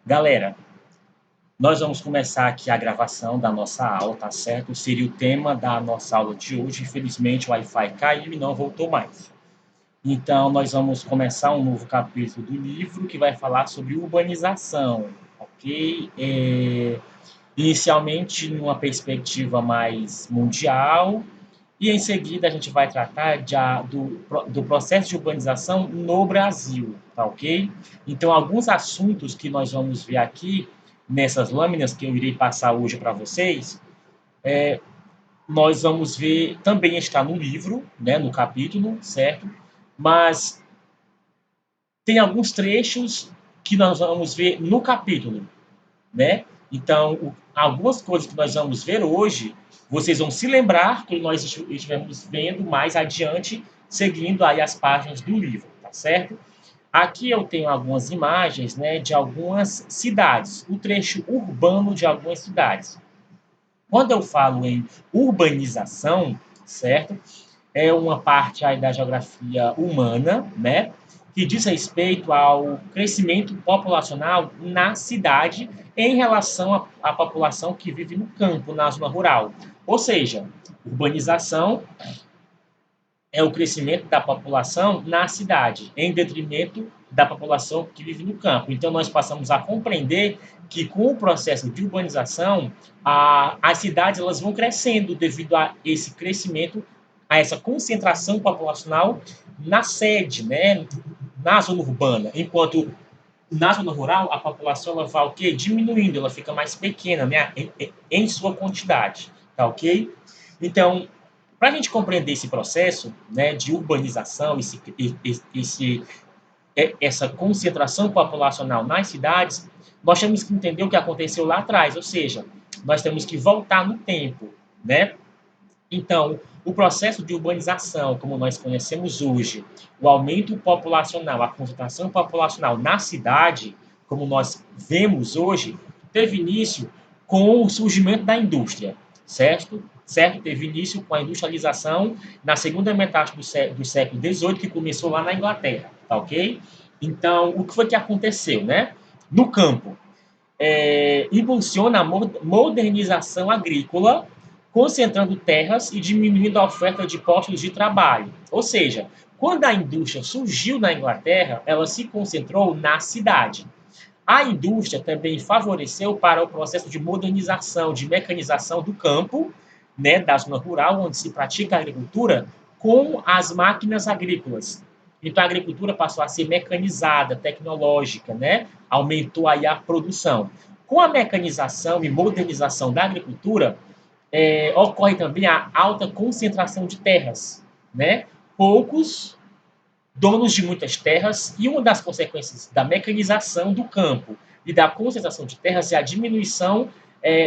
Galera, nós vamos começar aqui a gravação da nossa aula, tá certo? Seria o tema da nossa aula de hoje. Infelizmente, o Wi-Fi caiu e não voltou mais. Então, nós vamos começar um novo capítulo do livro que vai falar sobre urbanização, ok? Inicialmente, numa perspectiva mais mundial, e em seguida a gente vai tratar do processo de urbanização no Brasil, tá ok? Então, alguns assuntos que nós vamos ver aqui nessas lâminas que eu irei passar hoje para vocês, nós vamos ver, também está no livro, né, no capítulo, certo? Mas tem alguns trechos que nós vamos ver no capítulo, né? Então, algumas coisas que nós vamos ver hoje, vocês vão se lembrar que nós estivemos vendo mais adiante, seguindo aí as páginas do livro, tá certo? Aqui eu tenho algumas imagens, né, de algumas cidades, o trecho urbano de algumas cidades. Quando eu falo em urbanização, certo? É uma parte aí da geografia humana, né? Que diz respeito ao crescimento populacional na cidade em relação à população que vive no campo, na zona rural. Ou seja, urbanização é o crescimento da população na cidade, em detrimento da população que vive no campo. Então, nós passamos a compreender que, com o processo de urbanização, as cidades elas vão crescendo devido a esse crescimento, a essa concentração populacional na sede, né, na zona urbana, enquanto na zona rural a população ela vai o quê? Diminuindo, ela fica mais pequena, né, em sua quantidade, tá ok? Então, para a gente compreender esse processo, né, de urbanização, essa concentração populacional nas cidades, nós temos que entender o que aconteceu lá atrás, ou seja, nós temos que voltar no tempo, né? Então, o processo de urbanização, como nós conhecemos hoje, o aumento populacional, a concentração populacional na cidade, como nós vemos hoje, teve início com o surgimento da indústria, certo? Certo? Teve início com a industrialização na segunda metade do século XVIII, que começou lá na Inglaterra, tá ok? Então, o que foi que aconteceu, né? No campo, impulsiona a modernização agrícola, concentrando terras e diminuindo a oferta de postos de trabalho. Ou seja, quando a indústria surgiu na Inglaterra, ela se concentrou na cidade. A indústria também favoreceu para o processo de modernização, de mecanização do campo, né, da zona rural, onde se pratica a agricultura, com as máquinas agrícolas. Então, a agricultura passou a ser mecanizada, tecnológica, né? Aumentou aí a produção. Com a mecanização e modernização da agricultura, ocorre também a alta concentração de terras, né? Poucos donos de muitas terras, e uma das consequências da mecanização do campo e da concentração de terras é a diminuição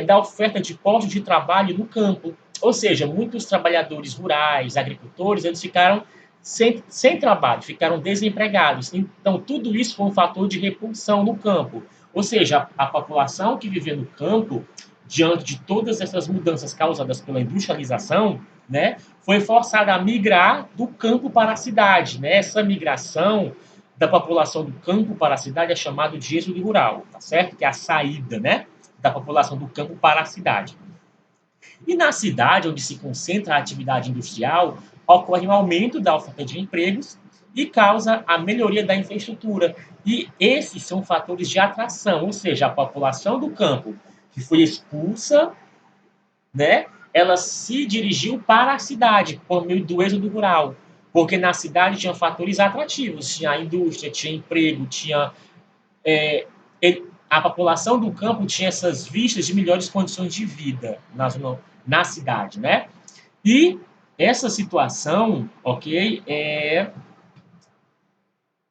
da oferta de postos de trabalho no campo. Ou seja, muitos trabalhadores rurais, agricultores, eles ficaram sem trabalho, ficaram desempregados. Então, tudo isso foi um fator de repulsão no campo. Ou seja, a população que vivia no campo, diante de todas essas mudanças causadas pela industrialização, né, foi forçada a migrar do campo para a cidade. Né? Essa migração da população do campo para a cidade é chamada de êxodo rural, tá certo? Que é a saída, né, da população do campo para a cidade. E na cidade, onde se concentra a atividade industrial, ocorre um aumento da oferta de empregos e causa a melhoria da infraestrutura. E esses são fatores de atração, ou seja, a população do campo que foi expulsa, né, ela se dirigiu para a cidade por meio do êxodo rural, porque na cidade tinha fatores atrativos, tinha a indústria, tinha emprego, tinha a população do campo tinha essas vistas de melhores condições de vida na cidade, né? E essa situação, ok,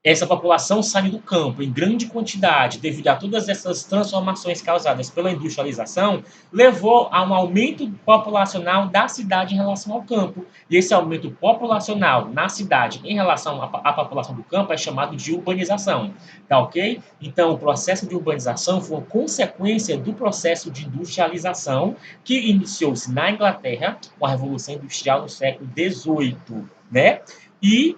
essa população sai do campo em grande quantidade, devido a todas essas transformações causadas pela industrialização, levou a um aumento populacional da cidade em relação ao campo. E esse aumento populacional na cidade em relação à população do campo é chamado de urbanização. Tá ok? Então, o processo de urbanização foi uma consequência do processo de industrialização que iniciou-se na Inglaterra com a Revolução Industrial no século XVIII, né? E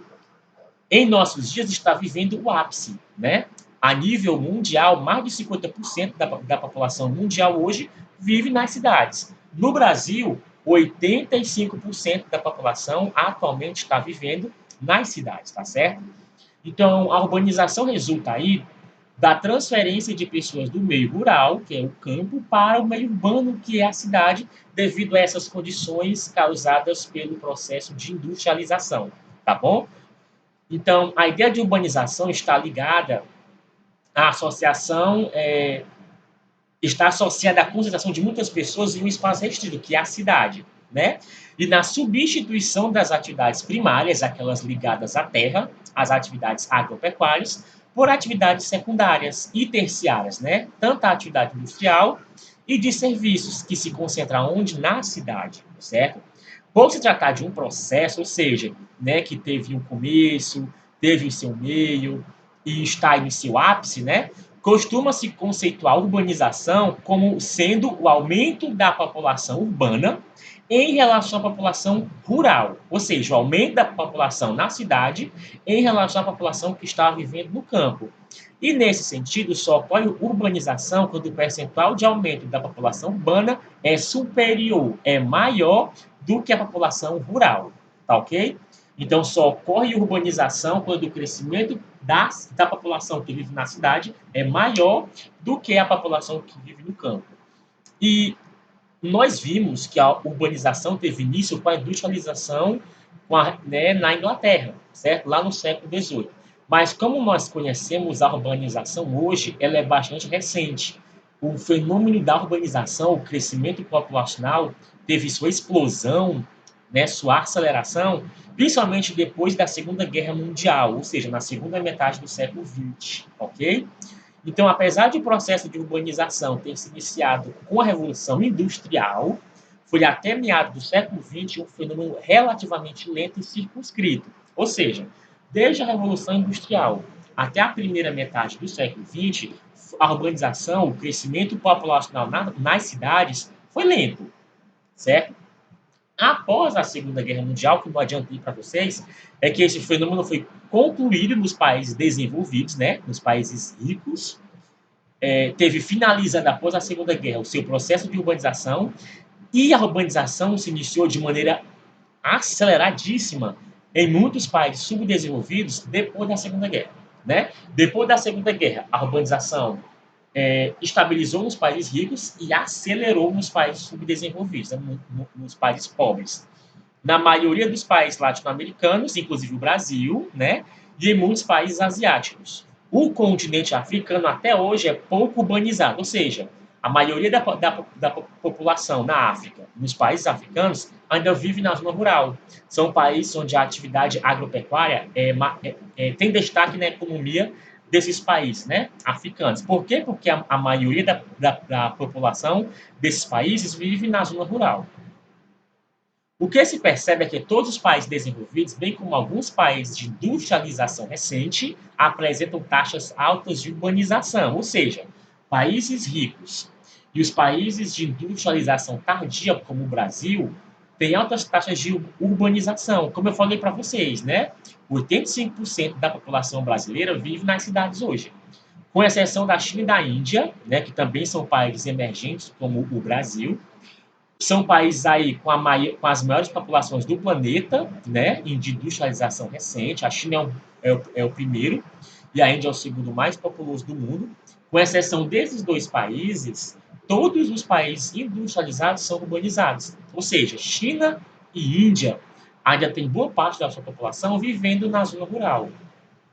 em nossos dias está vivendo o ápice, né? A nível mundial, mais de 50% da população mundial hoje vive nas cidades. No Brasil, 85% da população atualmente está vivendo nas cidades, tá certo? Então, a urbanização resulta aí da transferência de pessoas do meio rural, que é o campo, para o meio urbano, que é a cidade, devido a essas condições causadas pelo processo de industrialização, tá bom? Então, a ideia de urbanização está ligada à associação, está associada à concentração de muitas pessoas em um espaço restrito, que é a cidade, né? E na substituição das atividades primárias, aquelas ligadas à terra, às atividades agropecuárias, por atividades secundárias e terciárias, né? Tanto a atividade industrial e de serviços, que se concentra onde? Na cidade, certo? Por se tratar de um processo, ou seja, né, que teve um começo, teve o seu meio e está em seu ápice, né? Costuma-se conceituar a urbanização como sendo o aumento da população urbana em relação à população rural, ou seja, o aumento da população na cidade em relação à população que está vivendo no campo. E nesse sentido, só ocorre urbanização quando o percentual de aumento da população urbana é superior, é maior do que a população rural, tá ok? Então, só ocorre urbanização quando o crescimento da população que vive na cidade é maior do que a população que vive no campo. E nós vimos que a urbanização teve início com a industrialização né, na Inglaterra, certo? Lá no século XVIII. Mas como nós conhecemos a urbanização hoje, ela é bastante recente. O fenômeno da urbanização, o crescimento populacional, teve sua explosão, né, sua aceleração, principalmente depois da Segunda Guerra Mundial, ou seja, na segunda metade do século XX, ok? Então, apesar de o processo de urbanização ter se iniciado com a Revolução Industrial, foi até meados do século XX um fenômeno relativamente lento e circunscrito. Ou seja, desde a Revolução Industrial até a primeira metade do século XX, a urbanização, o crescimento populacional nas cidades foi lento, certo? Após a Segunda Guerra Mundial, que eu adiantei para vocês, é que esse fenômeno foi concluído nos países desenvolvidos, né, nos países ricos, teve finalizado após a Segunda Guerra o seu processo de urbanização, e a urbanização se iniciou de maneira aceleradíssima em muitos países subdesenvolvidos depois da Segunda Guerra. Né? Depois da Segunda Guerra, a urbanização estabilizou nos países ricos e acelerou nos países subdesenvolvidos, né? Nos países pobres. Na maioria dos países latino-americanos, inclusive o Brasil, né? E em muitos países asiáticos. O continente africano até hoje é pouco urbanizado, ou seja, a maioria da população na África, nos países africanos, ainda vive na zona rural. São países onde a atividade agropecuária tem destaque na economia desses países, né, africanos. Por quê? Porque a maioria da população desses países vive na zona rural. O que se percebe é que todos os países desenvolvidos, bem como alguns países de industrialização recente, apresentam taxas altas de urbanização, ou seja, países ricos e os países de industrialização tardia, como o Brasil, têm altas taxas de urbanização. Como eu falei para vocês, né? 85% da população brasileira vive nas cidades hoje, com exceção da China e da Índia, né, que também são países emergentes, como o Brasil. São países aí com as maiores populações do planeta, né, de industrialização recente. A China é o primeiro e a Índia é o segundo mais populoso do mundo. Com exceção desses dois países, todos os países industrializados são urbanizados. Ou seja, China e Índia ainda tem boa parte da sua população vivendo na zona rural,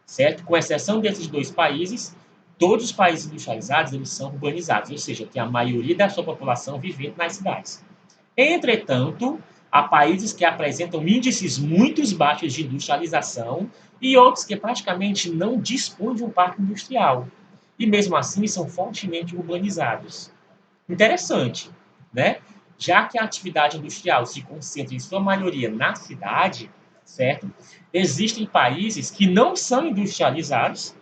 certo? Com exceção desses dois países, todos os países industrializados eles são urbanizados, ou seja, tem a maioria da sua população vivendo nas cidades. Entretanto, há países que apresentam índices muito baixos de industrialização e outros que praticamente não dispõem de um parque industrial. E mesmo assim são fortemente urbanizados. Interessante, né? Já que a atividade industrial se concentra em sua maioria na cidade, certo? Existem países que não são industrializados,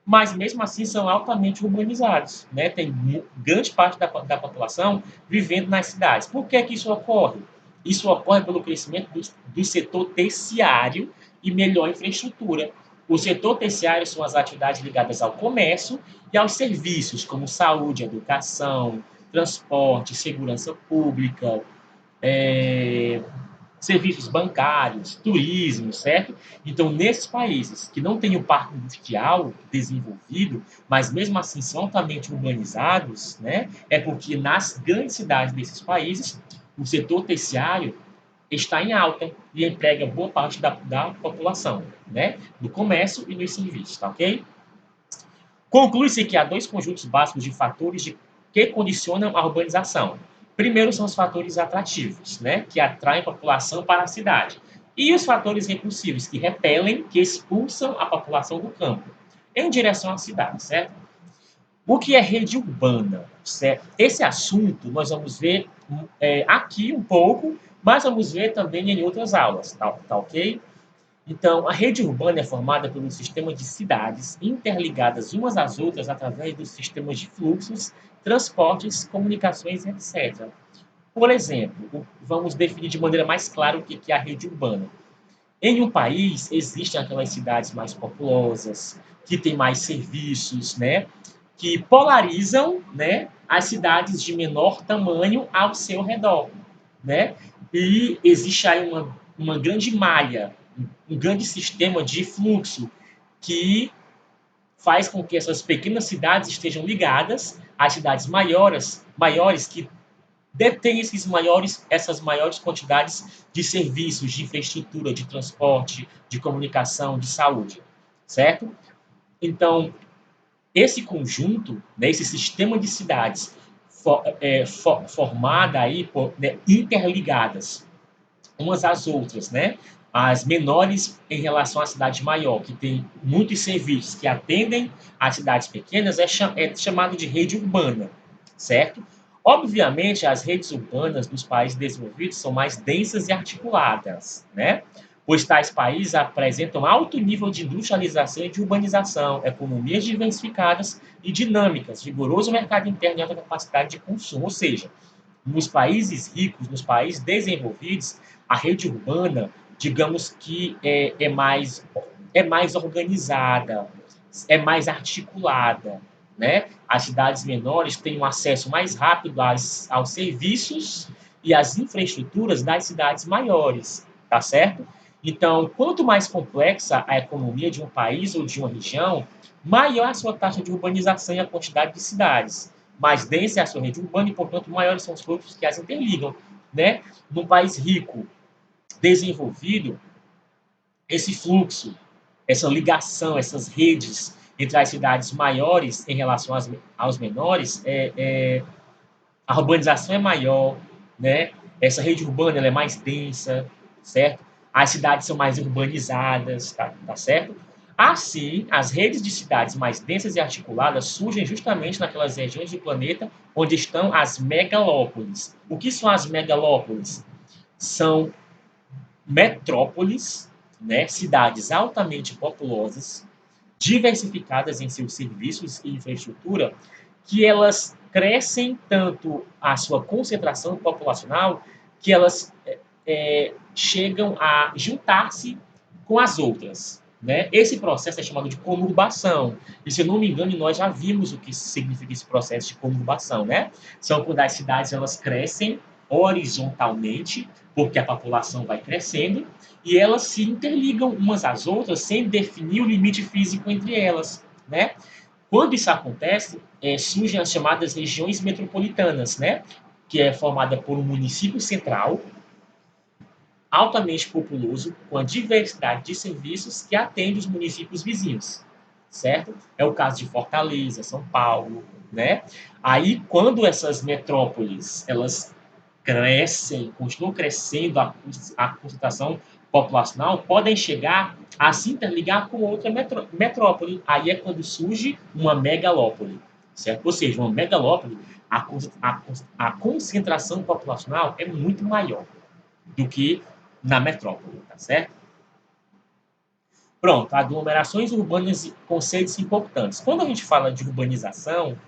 mas mesmo assim são altamente urbanizados, né? Tem grande parte da população vivendo nas cidades. Por que isso ocorre? Isso ocorre pelo crescimento do setor terciário e melhor infraestrutura. O setor terciário são as atividades ligadas ao comércio e aos serviços, como saúde, educação, transporte, segurança pública, é, serviços bancários, turismo, certo? Então, nesses países que não têm o parque industrial desenvolvido, mas mesmo assim são altamente urbanizados, né? É porque nas grandes cidades desses países, o setor terciário está em alta e emprega boa parte da população, né? Do comércio e dos serviços, tá ok? Conclui-se que há dois conjuntos básicos de fatores que condicionam a urbanização. Primeiro são os fatores atrativos, né, que atraem a população para a cidade, e os fatores repulsivos, que repelem, que expulsam a população do campo em direção à cidade, certo? O que é rede urbana? Certo? Esse assunto nós vamos ver aqui um pouco, mas vamos ver também em outras aulas, tá ok? Então, a rede urbana é formada pelo sistema de cidades interligadas umas às outras através dos sistemas de fluxos, transportes, comunicações, etc. Por exemplo, vamos definir de maneira mais clara o que é a rede urbana. Em um país, existem aquelas cidades mais populosas, que têm mais serviços, né? Que polarizam, né, as cidades de menor tamanho ao seu redor, né? E existe aí uma grande malha, um grande sistema de fluxo que faz com que essas pequenas cidades estejam ligadas às cidades maiores que detêm essas maiores quantidades de serviços, de infraestrutura, de transporte, de comunicação, de saúde, certo? Então, esse conjunto, né, esse sistema de cidades formada aí por, né, interligadas umas às outras, né? As menores em relação à cidade maior, que tem muitos serviços que atendem às cidades pequenas, é chamado de rede urbana, certo? Obviamente, as redes urbanas dos países desenvolvidos são mais densas e articuladas, né? Pois tais países apresentam alto nível de industrialização e de urbanização, economias diversificadas e dinâmicas, vigoroso mercado interno e alta capacidade de consumo. Ou seja, nos países ricos, nos países desenvolvidos, a rede urbana, digamos que é mais organizada, é mais articulada, né? As cidades menores têm um acesso mais rápido aos serviços e às infraestruturas das cidades maiores, tá certo? Então, quanto mais complexa a economia de um país ou de uma região, maior a sua taxa de urbanização e a quantidade de cidades. Mais densa é a sua rede urbana e, portanto, maiores são os fluxos que as interligam, né? Num país rico, desenvolvido, esse fluxo, essa ligação, essas redes entre as cidades maiores em relação aos menores, a urbanização é maior, né? Essa rede urbana ela é mais densa, certo? As cidades são mais urbanizadas, tá certo? Assim, as redes de cidades mais densas e articuladas surgem justamente naquelas regiões do planeta onde estão as megalópolis. O que são as megalópolis? São metrópoles, né? Cidades altamente populosas, diversificadas em seus serviços e infraestrutura, que elas crescem tanto a sua concentração populacional que elas chegam a juntar-se com as outras. Né? Esse processo é chamado de conurbação. E, se eu não me engano, nós já vimos o que significa esse processo de conurbação. Né? São quando as cidades elas crescem horizontalmente, porque a população vai crescendo, e elas se interligam umas às outras sem definir o limite físico entre elas. Né? Quando isso acontece, surgem as chamadas regiões metropolitanas, né? Que é formada por um município central, altamente populoso, com a diversidade de serviços que atende os municípios vizinhos, certo? É o caso de Fortaleza, São Paulo, né? Aí, quando essas metrópoles, elas crescem, continuam crescendo a concentração populacional, podem chegar a se interligar com outra metrópole. Aí é quando surge uma megalópole, certo? Ou seja, uma megalópole, a concentração populacional é muito maior do que na metrópole, tá certo? Pronto, aglomerações urbanas e conceitos importantes. Quando a gente fala de urbanização,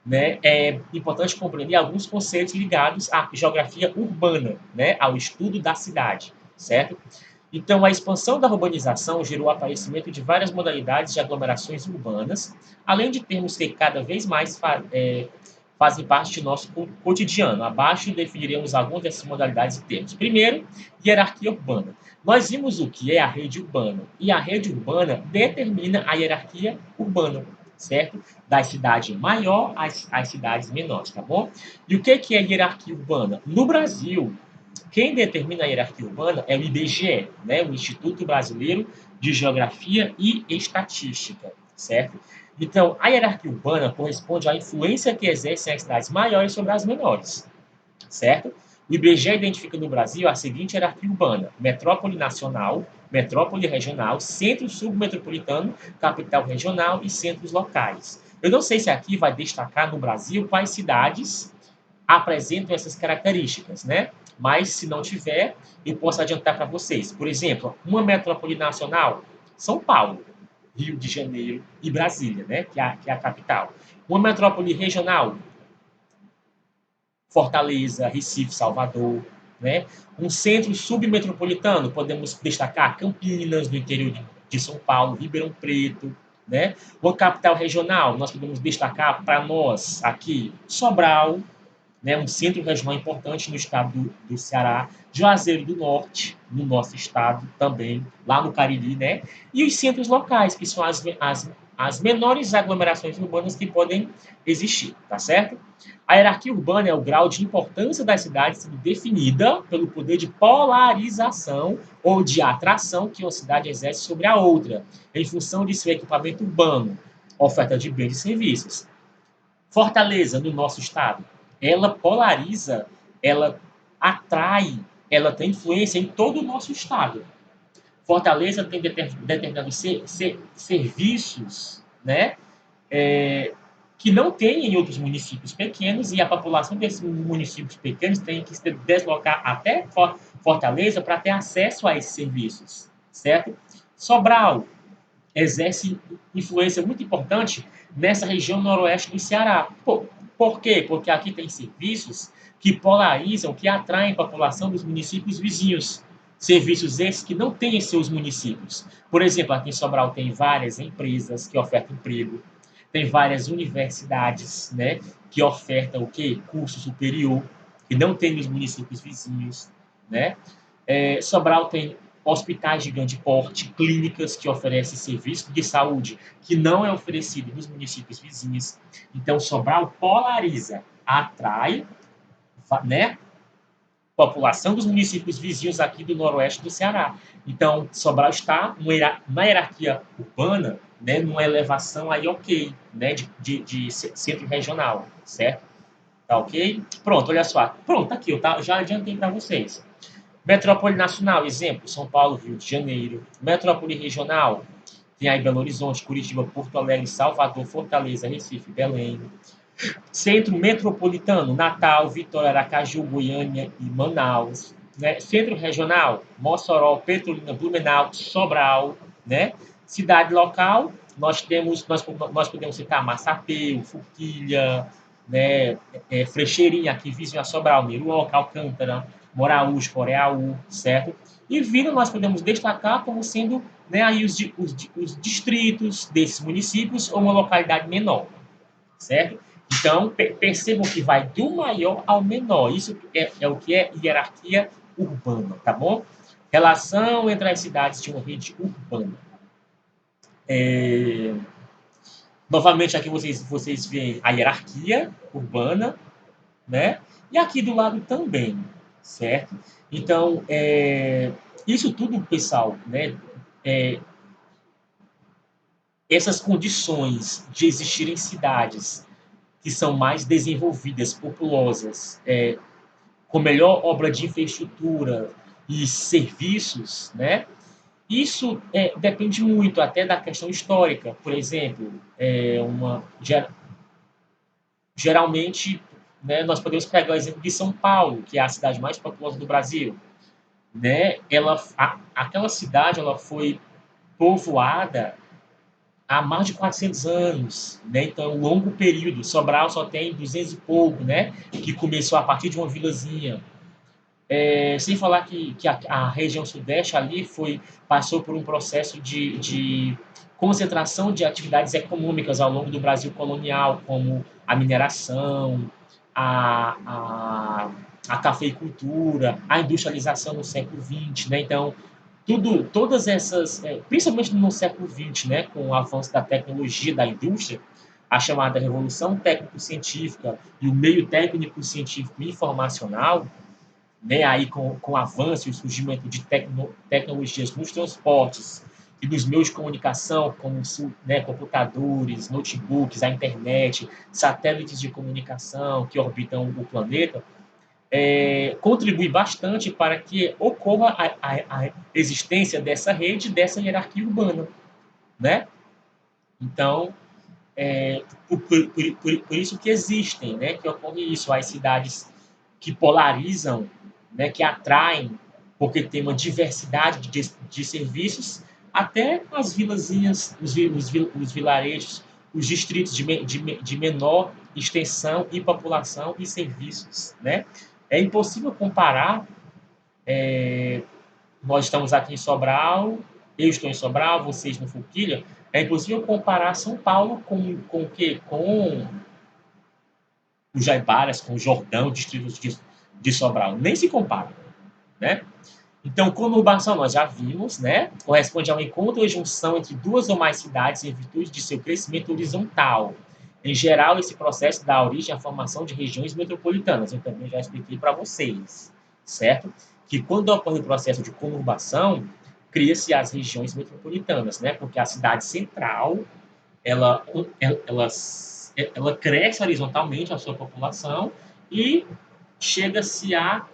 né, é importante compreender alguns conceitos ligados à geografia urbana, né, ao estudo da cidade, certo? Então, a expansão da urbanização gerou o aparecimento de várias modalidades de aglomerações urbanas, além de termos que cada vez mais fazem parte de nosso cotidiano. Abaixo definiremos algumas dessas modalidades e termos. Primeiro, hierarquia urbana. Nós vimos o que é a rede urbana, e a rede urbana determina a hierarquia urbana, certo? Da cidade maior às cidades menores, tá bom? E o que é hierarquia urbana? No Brasil, quem determina a hierarquia urbana é o IBGE, né? O Instituto Brasileiro de Geografia e Estatística, certo? Então, a hierarquia urbana corresponde à influência que exercem as cidades maiores sobre as menores, certo? O IBGE identifica no Brasil a seguinte hierarquia urbana: metrópole nacional, metrópole regional, centro submetropolitano, capital regional e centros locais. Eu não sei se aqui vai destacar no Brasil quais cidades apresentam essas características, né? Mas se não tiver, eu posso adiantar para vocês. Por exemplo, uma metrópole nacional, São Paulo, Rio de Janeiro e Brasília, né? Que é a capital. Uma metrópole regional, Fortaleza, Recife, Salvador, né? Um centro submetropolitano, podemos destacar Campinas, no interior de São Paulo, Ribeirão Preto, né? Uma capital regional, nós podemos destacar para nós aqui Sobral, né, um centro regional importante no estado do Ceará, Juazeiro do Norte, no nosso estado também, lá no Cariri, né? E os centros locais, que são as menores aglomerações urbanas que podem existir, tá certo? A hierarquia urbana é o grau de importância das cidades sendo definida pelo poder de polarização ou de atração que uma cidade exerce sobre a outra, em função de seu equipamento urbano, oferta de bens e serviços. Fortaleza, no nosso estado, ela polariza, ela atrai, ela tem influência em todo o nosso estado. Fortaleza tem determinados serviços, né, que não tem em outros municípios pequenos, e a população desses municípios pequenos tem que se deslocar até Fortaleza para ter acesso a esses serviços, certo? Sobral exerce influência muito importante nessa região noroeste do Ceará. Por quê? Porque aqui tem serviços que polarizam, que atraem a população dos municípios vizinhos. Serviços esses que não têm em seus municípios. Por exemplo, aqui em Sobral tem várias empresas que ofertam emprego, tem várias universidades, né, que ofertam o quê? Curso superior, que não tem nos municípios vizinhos, né? Sobral tem hospitais de grande porte, clínicas que oferecem serviço de saúde que não é oferecido nos municípios vizinhos. Então, Sobral polariza, atrai, né, população dos municípios vizinhos aqui do noroeste do Ceará. Então, Sobral está na hierarquia urbana, né, numa elevação aí ok, né, de centro regional, certo? Tá ok? Pronto, olha só. Pronto, tá aqui, já adiantei para vocês. Metrópole nacional, exemplo, São Paulo, Rio de Janeiro. Metrópole regional, tem aí Belo Horizonte, Curitiba, Porto Alegre, Salvador, Fortaleza, Recife, Belém. Centro metropolitano, Natal, Vitória, Aracaju, Goiânia e Manaus. Né? Centro regional, Mossoró, Petrolina, Blumenau, Sobral. Né? Cidade local, nós podemos citar Massapê, Forquilha, né? Frecheirinha, aqui vizinho a Sobral, Miruoca, Alcântara, Moraús, Coreaú, certo? E Vila nós podemos destacar como sendo, né, aí os distritos desses municípios ou uma localidade menor, certo? Então, percebam que vai do maior ao menor. Isso é o que é hierarquia urbana, tá bom? Relação entre as cidades de uma rede urbana. Novamente, aqui vocês veem a hierarquia urbana, né? E aqui do lado também, certo? Então, isso tudo, pessoal, né? Essas condições de existirem cidades que são mais desenvolvidas, populosas, com melhor obra de infraestrutura e serviços, né? Isso depende muito até da questão histórica. Por exemplo, geralmente, né, nós podemos pegar o exemplo de São Paulo, que é a cidade mais populosa do Brasil. Né? Aquela cidade ela foi povoada há mais de 400 anos, né? Então, é um longo período. Sobral só tem 200 e pouco, né? Que começou a partir de uma vilazinha. Sem falar que a região sudeste ali passou por um processo de concentração de atividades econômicas ao longo do Brasil colonial, como a mineração, a, a, a cafeicultura, a industrialização no século XX, né? Então, todas essas, principalmente no século XX, né, com o avanço da tecnologia, da indústria, a chamada revolução técnico-científica e o meio técnico-científico informacional, né, aí com o avanço e o surgimento de tecnologias nos transportes e nos meios de comunicação, como, né, computadores, notebooks, a internet, satélites de comunicação que orbitam o planeta, contribui bastante para que ocorra a existência dessa rede, dessa hierarquia urbana, né? Então, por isso que existem, né, que ocorre isso, as cidades que polarizam, né, que atraem, porque tem uma diversidade de serviços, até as vilazinhas, os vilarejos, os distritos de menor extensão e população e serviços, né? É impossível comparar. Nós estamos aqui em Sobral, eu estou em Sobral, vocês no Forquilha. É impossível comparar São Paulo com o quê? Com o Jaibaras, com o Jordão, distritos de Sobral. Nem se compara, né? Então, conurbação, nós já vimos, né? Corresponde ao encontro e junção entre duas ou mais cidades em virtude de seu crescimento horizontal. Em geral, esse processo dá origem à formação de regiões metropolitanas. Eu também já expliquei para vocês, certo? Que quando ocorre o processo de conurbação, cria-se as regiões metropolitanas, né? Porque a cidade central, ela, ela, ela cresce horizontalmente a sua população e chega-se a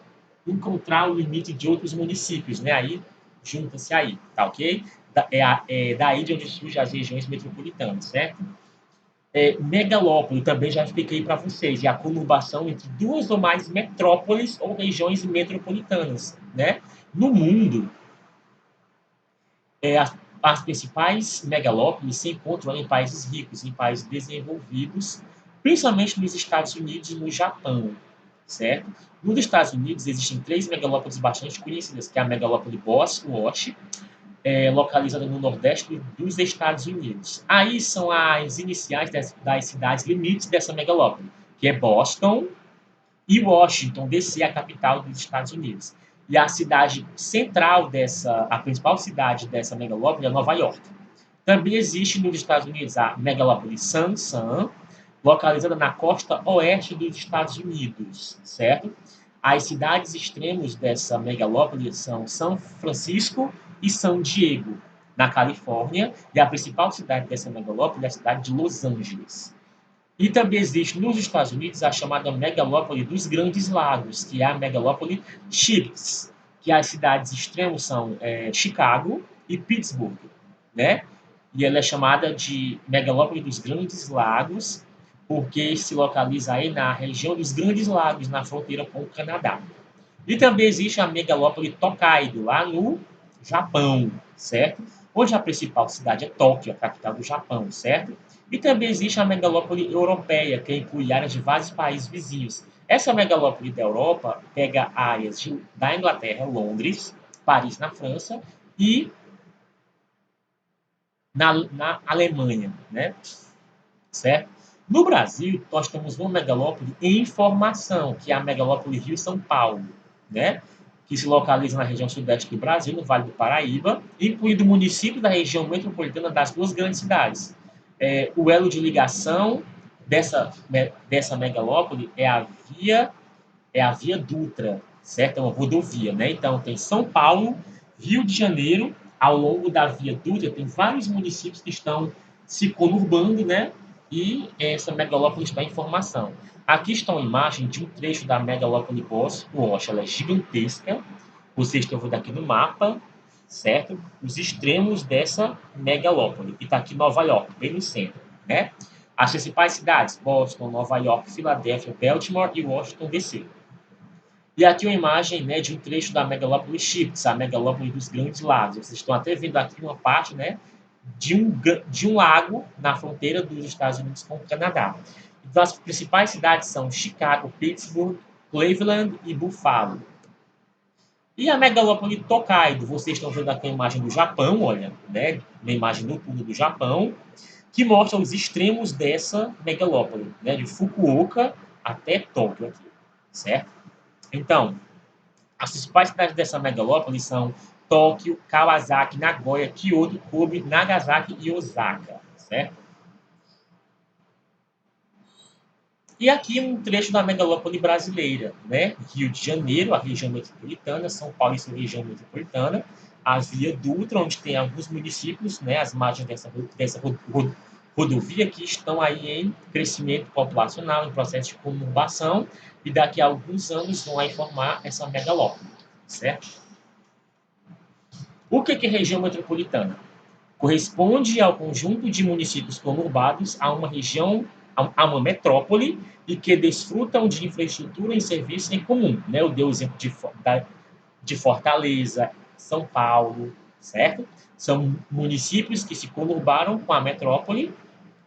encontrar o limite de outros municípios, né? Aí junta-se aí, tá ok? É daí de onde surgem as regiões metropolitanas, certo? Megalópole, também já expliquei para vocês, é a conurbação entre duas ou mais metrópoles ou regiões metropolitanas, né? No mundo, as principais megalópolis se encontram em países ricos, em países desenvolvidos, principalmente nos Estados Unidos e no Japão, certo? Nos Estados Unidos existem três megalópolis bastante conhecidas, que é a megalópole Boston, localizada no nordeste dos Estados Unidos. Aí são as iniciais das cidades limites dessa megalópole, que é Boston e Washington, D.C., a capital dos Estados Unidos. E a cidade central a principal cidade dessa megalópole é Nova York. Também existe nos Estados Unidos a megalópole San San, localizada na costa oeste dos Estados Unidos, certo? As cidades extremos dessa megalópole são São Francisco e São Diego, na Califórnia, e a principal cidade dessa megalópole é a cidade de Los Angeles. E também existe nos Estados Unidos a chamada megalópole dos Grandes Lagos, que é a megalópole Chips, que as cidades extremas são Chicago e Pittsburgh, né? E ela é chamada de megalópole dos Grandes Lagos, porque se localiza aí na região dos Grandes Lagos, na fronteira com o Canadá. E também existe a megalópole Tokaido, lá no Japão, certo? Onde a principal cidade é Tóquio, a capital do Japão, certo? E também existe a megalópole europeia, que inclui áreas de vários países vizinhos. Essa megalópole da Europa pega áreas da Inglaterra, Londres, Paris, na França, e na Alemanha, né? Certo? No Brasil, nós temos uma megalópole em formação, que é a megalópole Rio-São Paulo, né? Que se localiza na região sudeste do Brasil, no Vale do Paraíba, incluindo o município da região metropolitana das duas grandes cidades. O elo de ligação dessa megalópole é a Via Dutra, certo? É uma rodovia, né? Então, tem São Paulo, Rio de Janeiro, ao longo da Via Dutra, tem vários municípios que estão se conurbando, né? E essa megalópole está em formação. Aqui está uma imagem de um trecho da megalópole Boston, ela é gigantesca. Vocês estão vendo aqui no mapa, certo? Os extremos dessa megalópole. E está aqui Nova York, bem no centro, né? As principais cidades, Boston, Nova York, Filadélfia, Baltimore e Washington, D.C. E aqui uma imagem, né, de um trecho da megalópole Chips, a megalópole dos Grandes Lagos. Vocês estão até vendo aqui uma parte, né, de um lago na fronteira dos Estados Unidos com o Canadá. Então, as principais cidades são Chicago, Pittsburgh, Cleveland e Buffalo. E a megalópole Tokaido, vocês estão vendo aqui a imagem do Japão, olha, né? Uma imagem noturna do Japão, que mostra os extremos dessa megalópole, né? De Fukuoka até Tóquio aqui, certo? Então, as principais cidades dessa megalópole são Tóquio, Kawasaki, Nagoya, Kyoto, Kobe, Nagasaki e Osaka, certo? E aqui um trecho da megalópole brasileira, né? Rio de Janeiro, a região metropolitana, São Paulo e sua região metropolitana, a Via Dutra, onde tem alguns municípios, né? As margens dessa rodovia que estão aí em crescimento populacional, em processo de conurbação, e daqui a alguns anos vão aí formar essa megalópole, certo? O que é região metropolitana? Corresponde ao conjunto de municípios conurbados a uma região, a uma metrópole e que desfrutam de infraestrutura e serviços em comum. Né? Eu dei o exemplo de Fortaleza, São Paulo, certo? São municípios que se conurbaram com a metrópole,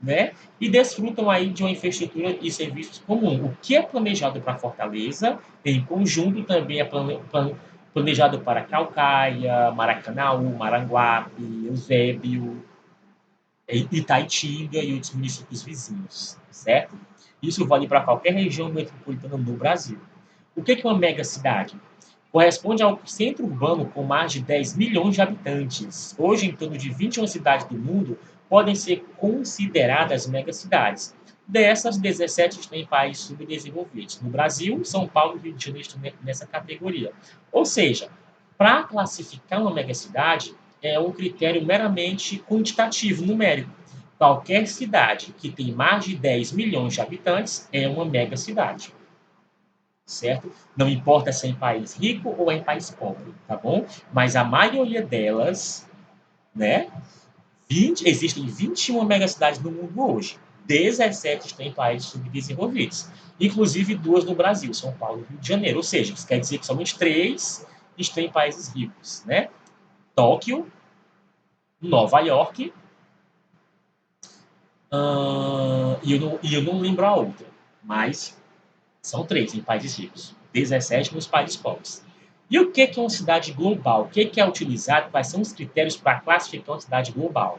né? E desfrutam aí de uma infraestrutura e serviços comum. O que é planejado para Fortaleza, em conjunto também é planejado para Calcaia, Maracanaú, Maranguape, Eusébio, Itaitinga e outros municípios vizinhos, certo? Isso vale para qualquer região metropolitana do Brasil. O que é uma megacidade? Corresponde ao centro urbano com mais de 10 milhões de habitantes. Hoje, em torno de 21 cidades do mundo podem ser consideradas megacidades. Dessas, 17 estão em países subdesenvolvidos. No Brasil, São Paulo e Rio de Janeiro estão nessa categoria. Ou seja, para classificar uma megacidade, é um critério meramente quantitativo, numérico. Qualquer cidade que tem mais de 10 milhões de habitantes é uma megacidade, certo? Não importa se é em país rico ou é em país pobre, tá bom? Mas a maioria delas, né? Existem 21 megacidades no mundo hoje. 17 estão em países subdesenvolvidos. Inclusive duas no Brasil, São Paulo e Rio de Janeiro. Ou seja, isso quer dizer que somente 3 estão em países ricos, né? Tóquio, Nova York, e eu não lembro a outra, mas são 3 em países ricos, 17 nos países pobres. E o que é uma cidade global? O que é utilizado? Quais são os critérios para classificar uma cidade global?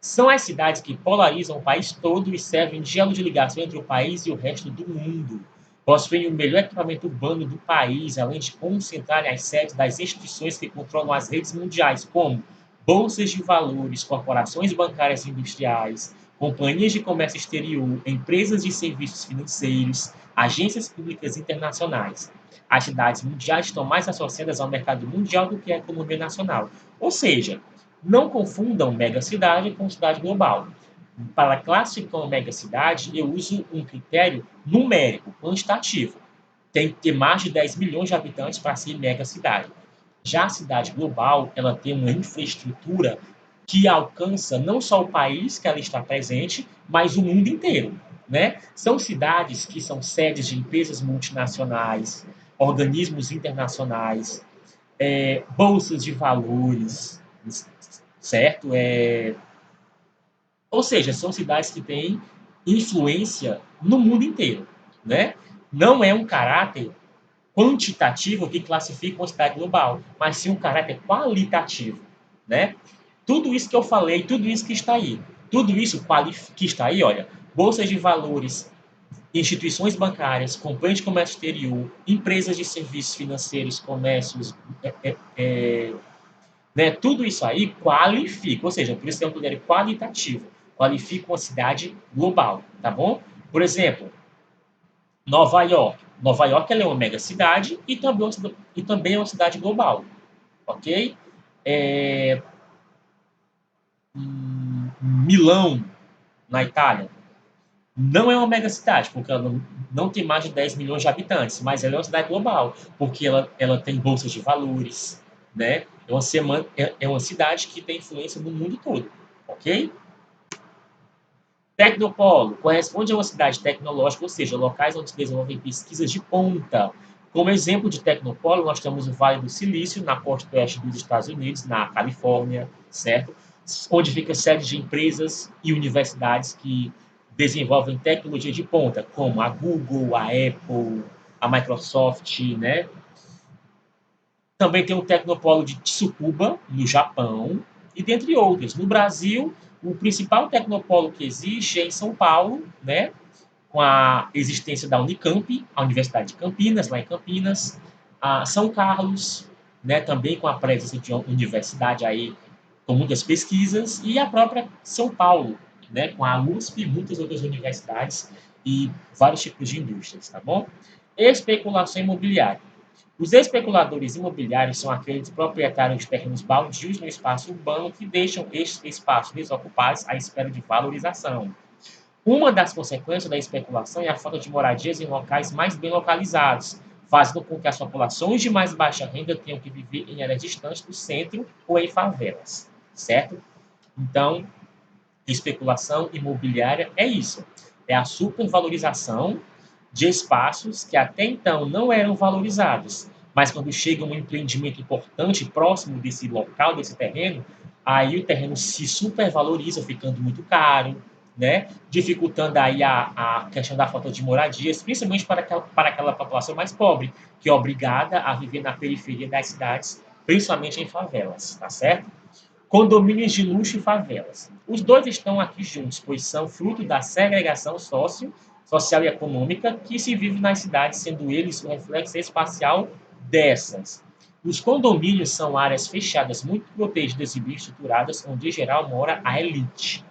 São as cidades que polarizam o país todo e servem de elo de ligação entre o país e o resto do mundo. Possuem o melhor equipamento urbano do país, além de concentrarem as sedes das instituições que controlam as redes mundiais, como bolsas de valores, corporações bancárias e industriais, companhias de comércio exterior, empresas de serviços financeiros, agências públicas internacionais. As cidades mundiais estão mais associadas ao mercado mundial do que à economia nacional. Ou seja, não confundam megacidade com cidade global. Para classificar uma megacidade, eu uso um critério numérico, quantitativo. Tem que ter mais de 10 milhões de habitantes para ser megacidade. Já a cidade global, ela tem uma infraestrutura que alcança não só o país que ela está presente, mas o mundo inteiro. Né? São cidades que são sedes de empresas multinacionais, organismos internacionais, bolsas de valores, certo? Ou seja, são cidades que têm influência no mundo inteiro, né? Não é um caráter quantitativo que classifica uma cidade global, mas sim um caráter qualitativo, né? Tudo isso que eu falei, tudo isso que está aí, tudo isso que está aí, olha, bolsas de valores, instituições bancárias, companhias de comércio exterior, empresas de serviços financeiros, comércios, né? Tudo isso aí qualifica, ou seja, por isso que é um critério qualitativo, qualifica uma cidade global, tá bom? Por exemplo, Nova York. Nova York ela é uma mega cidade e também é uma cidade global, ok? É, Milão, na Itália, não é uma mega cidade, porque ela não tem mais de 10 milhões de habitantes, mas ela é uma cidade global, porque ela tem bolsas de valores, né? É uma cidade que tem influência no mundo todo, ok? Tecnopolo corresponde a uma cidade tecnológica, ou seja, locais onde se desenvolvem pesquisas de ponta. Como exemplo de tecnopolo, nós temos o Vale do Silício, na costa oeste dos Estados Unidos, na Califórnia, certo? Onde fica sede de empresas e universidades que desenvolvem tecnologia de ponta, como a Google, a Apple, a Microsoft, né? Também tem o Tecnopolo de Tsukuba, no Japão, e dentre outros. No Brasil, o principal tecnopolo que existe é em São Paulo, né? Com a existência da Unicamp, a Universidade de Campinas, lá em Campinas, a São Carlos, né, também com a presença de uma universidade aí com muitas pesquisas, e a própria São Paulo, né, com a USP e muitas outras universidades e vários tipos de indústrias, tá bom? Especulação imobiliária. Os especuladores imobiliários são aqueles proprietários de terrenos baldios no espaço urbano que deixam estes espaços desocupados à espera de valorização. Uma das consequências da especulação é a falta de moradias em locais mais bem localizados, fazendo com que as populações de mais baixa renda tenham que viver em áreas distantes do centro ou em favelas, certo? Então, especulação imobiliária é isso, é a supervalorização de espaços que até então não eram valorizados, mas quando chega um empreendimento importante próximo desse local, desse terreno, aí o terreno se supervaloriza, ficando muito caro, né? Dificultando aí a questão da falta de moradias, principalmente para aquela população mais pobre, que é obrigada a viver na periferia das cidades, principalmente em favelas, tá certo? Condomínios de luxo e favelas. Os dois estão aqui juntos, pois são fruto da segregação social e econômica que se vive nas cidades, sendo eles o reflexo espacial dessas. Os condomínios são áreas fechadas, muito protegidas e bem estruturadas, onde em geral mora a elite.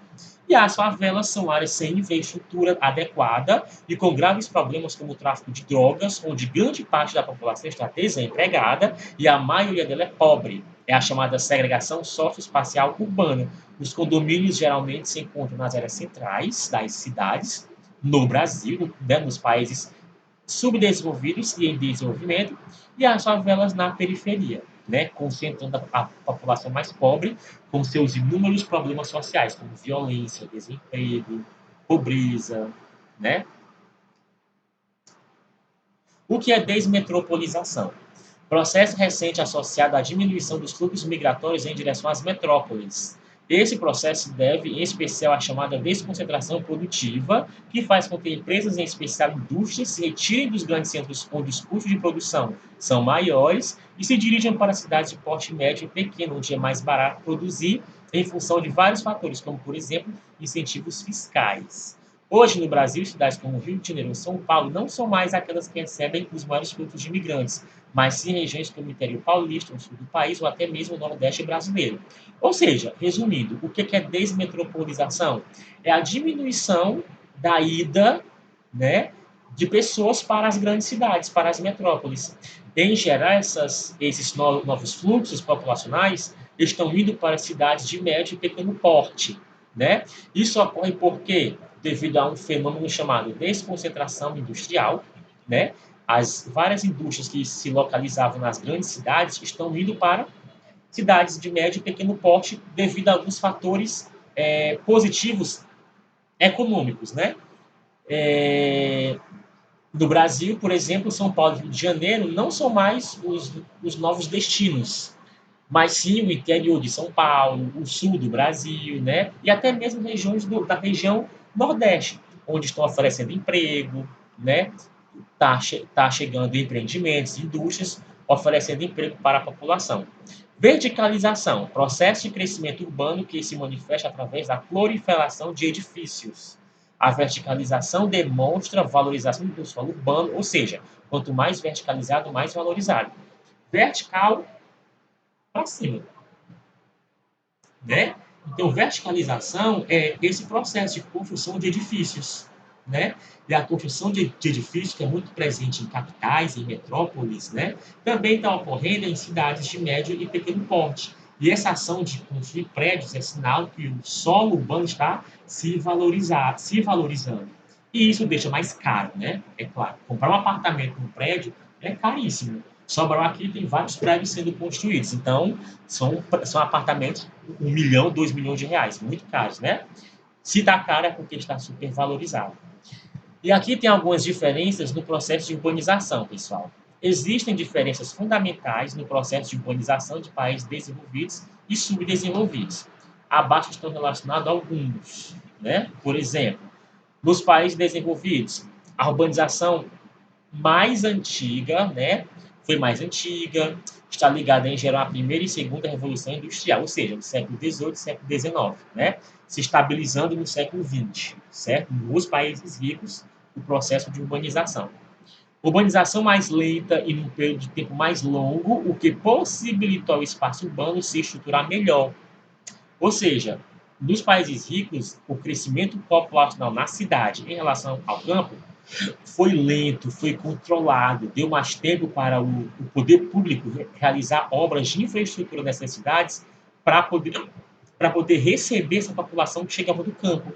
E as favelas são áreas sem infraestrutura adequada e com graves problemas como o tráfico de drogas, onde grande parte da população está desempregada e a maioria dela é pobre. É a chamada segregação socioespacial urbana. Os condomínios geralmente se encontram nas áreas centrais das cidades, no Brasil, né, nos países subdesenvolvidos e em desenvolvimento, e as favelas na periferia, né, concentrando a população mais pobre com seus inúmeros problemas sociais, como violência, desemprego, pobreza, né? O que é desmetropolização? Processo recente associado à diminuição dos fluxos migratórios em direção às metrópoles. Esse processo se deve, em especial, à chamada desconcentração produtiva, que faz com que empresas, em especial indústrias, se retirem dos grandes centros onde os custos de produção são maiores e se dirijam para cidades de porte médio e pequeno, onde é mais barato produzir, em função de vários fatores, como, por exemplo, incentivos fiscais. Hoje, no Brasil, cidades como Rio de Janeiro e São Paulo não são mais aquelas que recebem os maiores fluxos de imigrantes, mas sim regiões como o interior paulista, o sul do país ou até mesmo o nordeste brasileiro. Ou seja, resumindo, o que é desmetropolização? É a diminuição da ida, né, de pessoas para as grandes cidades, para as metrópoles. Em geral, esses novos fluxos populacionais estão indo para cidades de médio e pequeno porte, né? Isso ocorre porque devido a um fenômeno chamado desconcentração industrial, né? As várias indústrias que se localizavam nas grandes cidades estão indo para cidades de médio e pequeno porte devido a alguns fatores positivos econômicos, né? É, no Brasil, por exemplo, São Paulo e Rio de Janeiro não são mais os novos destinos, mas sim o interior de São Paulo, o sul do Brasil, né? E até mesmo regiões da região Nordeste, onde estão oferecendo emprego, né? Tá chegando empreendimentos, indústrias, oferecendo emprego para a população. Verticalização, processo de crescimento urbano que se manifesta através da proliferação de edifícios. A verticalização demonstra valorização do solo urbano, ou seja, quanto mais verticalizado, mais valorizado. Vertical para cima, né? Então, verticalização é esse processo de construção de edifícios, né? E a construção de edifícios, que é muito presente em capitais, em metrópoles, né? Também está ocorrendo em cidades de médio e pequeno porte. E essa ação de construir prédios é sinal que o solo urbano está se valorizando. E isso deixa mais caro, né? É claro, comprar um apartamento num prédio é caríssimo. Sobral aqui tem vários prédios sendo construídos. Então, são apartamentos 1 milhão, 2 milhões de reais, muito caros, né? Se está caro é porque está super valorizado. E aqui tem algumas diferenças no processo de urbanização, pessoal. Existem diferenças fundamentais no processo de urbanização de países desenvolvidos e subdesenvolvidos. Abaixo estão relacionados a alguns, né? Por exemplo, nos países desenvolvidos, a urbanização mais antiga, né? Foi mais antiga, está ligada em geral à primeira e segunda revolução industrial, ou seja, do século XVIII e século XIX, né? Se estabilizando no século XX, certo? Nos países ricos, o processo de urbanização. Urbanização mais lenta e num período de tempo mais longo, o que possibilitou ao espaço urbano se estruturar melhor. Ou seja, nos países ricos, o crescimento populacional na cidade em relação ao campo foi lento, foi controlado, deu mais tempo para o poder público realizar obras de infraestrutura nessas cidades para poder receber essa população que chegava do campo.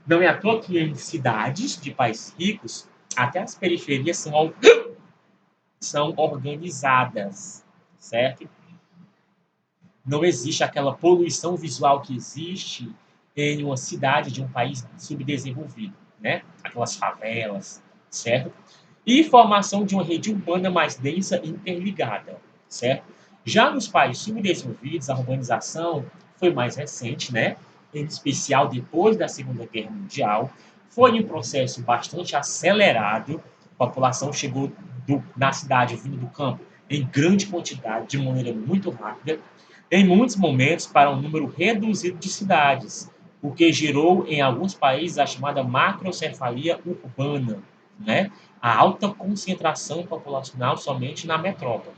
Não é à toa que em cidades de países ricos, até as periferias são organizadas, certo? Não existe aquela poluição visual que existe em uma cidade de um país subdesenvolvido, né? Aquelas favelas, certo? E formação de uma rede urbana mais densa e interligada, certo? Já nos países subdesenvolvidos, a urbanização foi mais recente, né? Em especial depois da Segunda Guerra Mundial, foi um processo bastante acelerado. A população chegou na cidade, vindo do campo, em grande quantidade, de maneira muito rápida, em muitos momentos para um número reduzido de cidades, o que gerou em alguns países a chamada macrocefalia urbana, né? A alta concentração populacional somente na metrópole.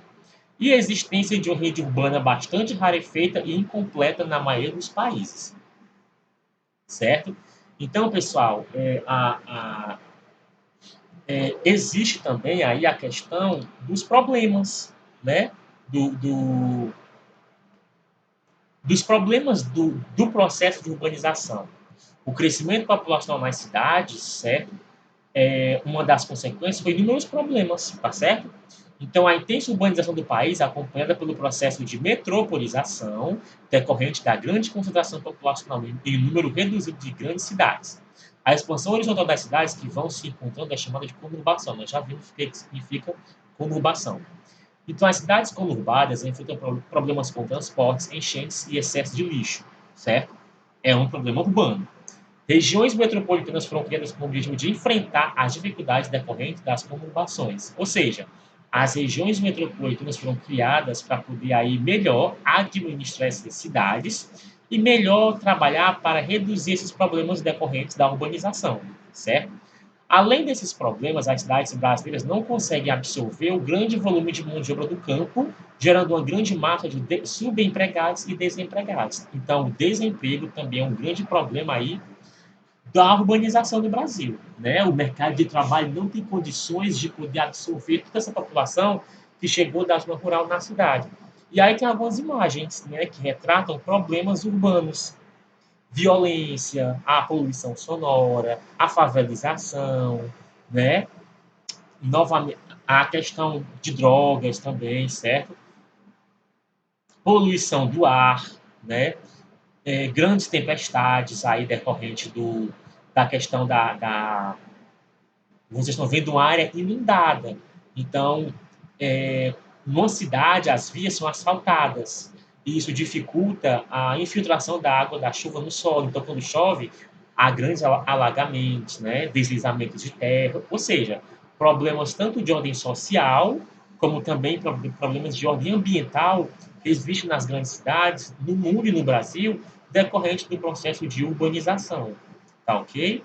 E a existência de uma rede urbana bastante rarefeita e incompleta na maioria dos países, certo? Então, pessoal, existe também aí a questão dos problemas, né? Do, do, dos problemas do processo de urbanização. O crescimento populacional nas cidades, certo? Uma das consequências foi inúmeros problemas, tá certo? Então, a intensa urbanização do país, acompanhada pelo processo de metropolização, decorrente da grande concentração populacional em número reduzido de grandes cidades. A expansão horizontal das cidades que vão se encontrando é chamada de conurbação. Nós já vimos o que significa conurbação. Então, as cidades conurbadas enfrentam problemas com transportes, enchentes e excesso de lixo, certo? É um problema urbano. Regiões metropolitanas foram criadas com o objetivo de enfrentar as dificuldades decorrentes das conurbações. Ou seja, as regiões metropolitanas foram criadas para poder aí melhor administrar essas cidades e melhor trabalhar para reduzir esses problemas decorrentes da urbanização, certo? Além desses problemas, as cidades brasileiras não conseguem absorver o grande volume de mão de obra do campo, gerando uma grande massa de subempregados e desempregados. Então, o desemprego também é um grande problema aí da urbanização do Brasil, né? O mercado de trabalho não tem condições de poder absorver toda essa população que chegou da zona rural na cidade. E aí tem algumas imagens, né, que retratam problemas urbanos, violência, a poluição sonora, a favelização, né? Novamente, a questão de drogas também, certo? Poluição do ar, né? Grandes tempestades aí decorrente da questão vocês estão vendo uma área inundada. Então, numa cidade, as vias são asfaltadas. E isso dificulta a infiltração da água da chuva no solo. Então, quando chove, há grandes alagamentos, né? Deslizamentos de terra. Ou seja, problemas tanto de ordem social, como também problemas de ordem ambiental existem nas grandes cidades, no mundo e no Brasil, decorrente do processo de urbanização. Tá ok?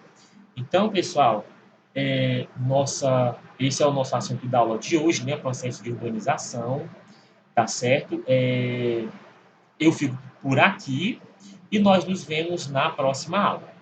Então, pessoal, esse é o nosso assunto da aula de hoje, né? Processo de urbanização, tá certo? Eu fico por aqui e nós nos vemos na próxima aula.